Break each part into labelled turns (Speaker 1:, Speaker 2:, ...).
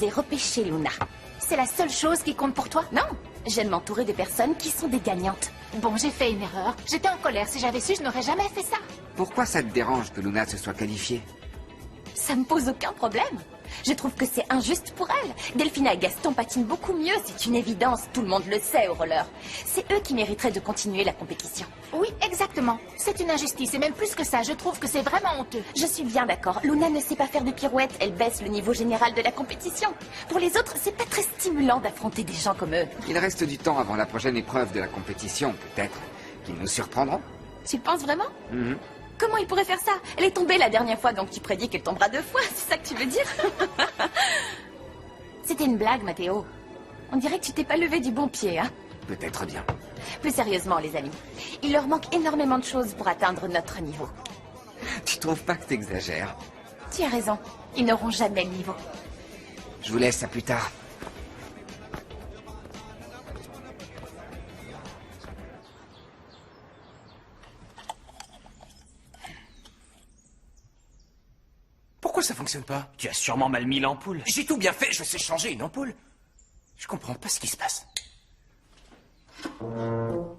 Speaker 1: et repêcher Luna. C'est la seule chose qui compte pour toi? Non, j'aime m'entourer de personnes qui sont des gagnantes.
Speaker 2: Bon, j'ai fait une erreur. J'étais en colère. Si j'avais su, je n'aurais jamais fait ça.
Speaker 3: Pourquoi ça te dérange que Luna se soit qualifiée?
Speaker 1: Ça me pose aucun problème. Je trouve que c'est injuste pour elle. Delphina et Gaston patinent beaucoup mieux, c'est une évidence. Tout le monde le sait au roller. C'est eux qui mériteraient de continuer la compétition.
Speaker 2: Oui, exactement. C'est une injustice, et même plus que ça, je trouve que c'est vraiment honteux.
Speaker 1: Je suis bien d'accord. Luna ne sait pas faire de pirouettes, elle baisse le niveau général de la compétition. Pour les autres, c'est pas très stimulant d'affronter des gens comme eux.
Speaker 3: Il reste du temps avant la prochaine épreuve de la compétition, peut-être qu'ils nous surprendront.
Speaker 1: Tu le penses vraiment? Comment il pourrait faire ça? Elle est tombée la dernière fois, donc tu prédis qu'elle tombera 2 fois, c'est ça que tu veux dire? C'était une blague, Mathéo. On dirait que tu t'es pas levé du bon pied, hein?
Speaker 3: Peut-être bien.
Speaker 1: Plus sérieusement, les amis, il leur manque énormément de choses pour atteindre notre niveau.
Speaker 3: Tu trouves pas que t'exagères?
Speaker 1: Tu as raison, ils n'auront jamais le niveau.
Speaker 3: Je vous laisse à plus tard.
Speaker 4: Pourquoi ça fonctionne pas?
Speaker 5: Tu as sûrement mal mis l'ampoule.
Speaker 4: J'ai tout bien fait, je sais changer une ampoule. Je comprends pas ce qui se passe. Oh,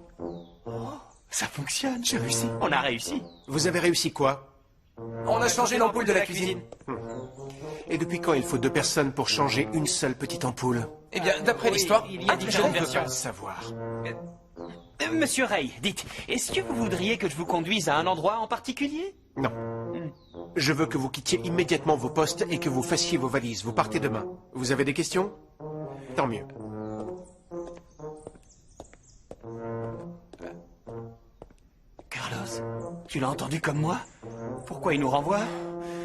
Speaker 4: ça fonctionne, j'ai réussi.
Speaker 5: On a réussi.
Speaker 6: Vous avez réussi quoi?
Speaker 4: On a changé l'ampoule de la cuisine.
Speaker 6: Et depuis quand il faut 2 personnes pour changer une seule petite ampoule?
Speaker 4: Eh bien, d'après l'histoire,
Speaker 5: il y a différentes versions.
Speaker 6: Savoir.
Speaker 5: Monsieur Ray, dites, est-ce que vous voudriez que je vous conduise à un endroit en particulier?
Speaker 6: Non. Je veux que vous quittiez immédiatement vos postes et que vous fassiez vos valises. Vous partez demain. Vous avez des questions? Tant mieux.
Speaker 5: Carlos, tu l'as entendu comme moi? Pourquoi il nous renvoie?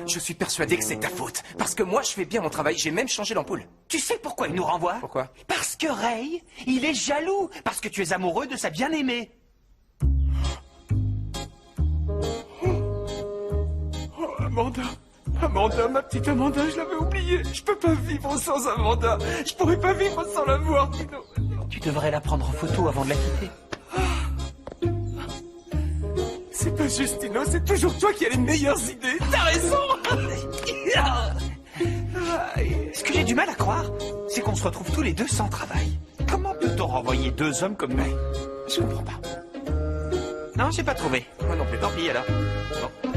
Speaker 4: Je suis persuadé que c'est ta faute. Parce que moi, je fais bien mon travail. J'ai même changé l'ampoule.
Speaker 5: Tu sais pourquoi il nous renvoie?
Speaker 4: Pourquoi?
Speaker 5: Parce que Ray, il est jaloux. Parce que tu es amoureux de sa bien-aimée.
Speaker 4: Oh, Amanda. Amanda, ma petite Amanda, je l'avais oubliée. Je peux pas vivre sans Amanda. Je pourrais pas vivre sans la voir, Tino.
Speaker 5: Tu devrais la prendre en photo avant de la quitter.
Speaker 4: C'est pas juste, Tino. C'est toujours toi qui as les meilleures idées. T'as raison.
Speaker 5: Ce que j'ai du mal à croire, c'est qu'on se retrouve tous les deux sans travail. Comment peut-on renvoyer 2 hommes comme nous?
Speaker 4: Je comprends pas.
Speaker 5: Non, j'ai pas trouvé.
Speaker 4: Moi non plus.
Speaker 5: Tant pis alors. Bon.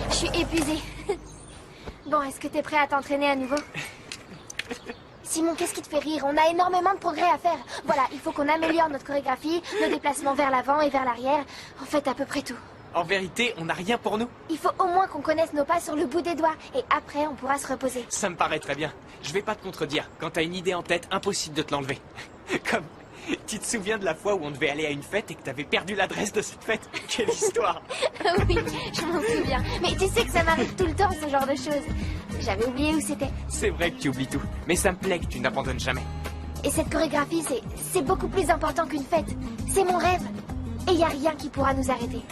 Speaker 7: Je suis épuisée. Bon, est-ce que t'es prêt à t'entraîner à nouveau? Simon, qu'est-ce qui te fait rire? On a énormément de progrès à faire. Voilà, il faut qu'on améliore notre chorégraphie, nos déplacements vers l'avant et vers l'arrière. En fait, à peu près tout.
Speaker 8: En vérité, on n'a rien pour nous.
Speaker 7: Il faut au moins qu'on connaisse nos pas sur le bout des doigts. Et après, on pourra se reposer.
Speaker 8: Ça me paraît très bien. Je vais pas te contredire. Quand t'as une idée en tête, impossible de te l'enlever. Comme... Tu te souviens de la fois où on devait aller à une fête et que t'avais perdu l'adresse de cette fête? Quelle histoire!
Speaker 7: Oui, je m'en souviens. Mais tu sais que ça m'arrive tout le temps, ce genre de choses. J'avais oublié où c'était.
Speaker 8: C'est vrai que tu oublies tout. Mais ça me plaît que tu n'abandonnes jamais.
Speaker 7: Et cette chorégraphie, c'est beaucoup plus important qu'une fête. C'est mon rêve. Et y a rien qui pourra nous arrêter.